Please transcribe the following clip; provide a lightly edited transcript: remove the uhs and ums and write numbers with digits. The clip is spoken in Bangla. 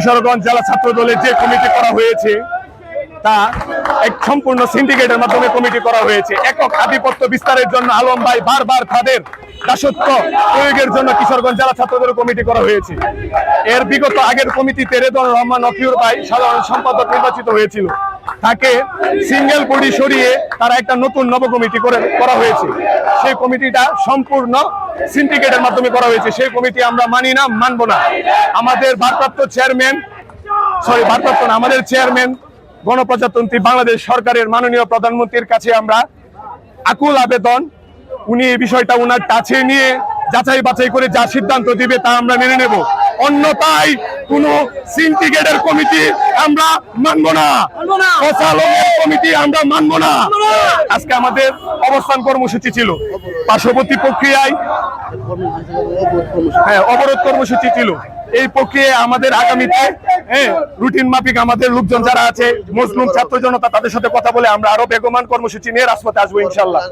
কিশোরগঞ্জ জেলা ছাত্র দলের যে কমিটি করা হয়েছে তা এক সম্পূর্ণ সিন্ডিকেটের মাধ্যমে কমিটি করা হয়েছে। একক আধিপত্য বিস্তারের জন্য আলম ভাই বারবার তাদের দাসত্ব প্রয়োগের জন্য কিশোরগঞ্জ জেলা ছাত্র দলের কমিটি করা হয়েছে। এর বিগত আগের কমিটিতে রেদওয়ানুর রহমান অফিউর ভাই সাধারণ সম্পাদক নির্বাচিত হয়েছিল, তাকে সিঙ্গেল বডি সরিয়ে তারা একটা নতুন নব কমিটি করা হয়েছে। সেই কমিটিটা সম্পূর্ণ সিন্ডিকেটের মাধ্যমে করা হয়েছে। সেই কমিটি আমরা মানি না, মানবো না। আমাদের ভারপ্রাপ্ত চেয়ারম্যান গণপ্রজাতন্ত্রী বাংলাদেশ সরকারের মাননীয় প্রধানমন্ত্রীর কাছে আমরা আকুল আবেদন, উনি এই বিষয়টা উনার কাছে নিয়ে যাচাই বাছাই করে যা সিদ্ধান্ত দিবে তা আমরা মেনে নেব। অন্যথায় কোন সিন্ডিকেটের কমিটি আমরা মানব না, কমিটি আমরা মানব না। আজকে আমাদের অবস্থান কর্মসূচি ছিল পার্শ্ববর্তী প্রক্রিয়ায়, অবরোধ কর্মসূচি ছিল। এই প্রক্রিয়ায় আমাদের আগামীতে রুটিন মাফিক আমাদের লোকজন যারা আছে মুসলিম ছাত্র জনতা তাদের সাথে কথা বলে আমরা আরো বেগমান কর্মসূচি নিয়ে রাজপথে আসবো ইনশাল্লাহ।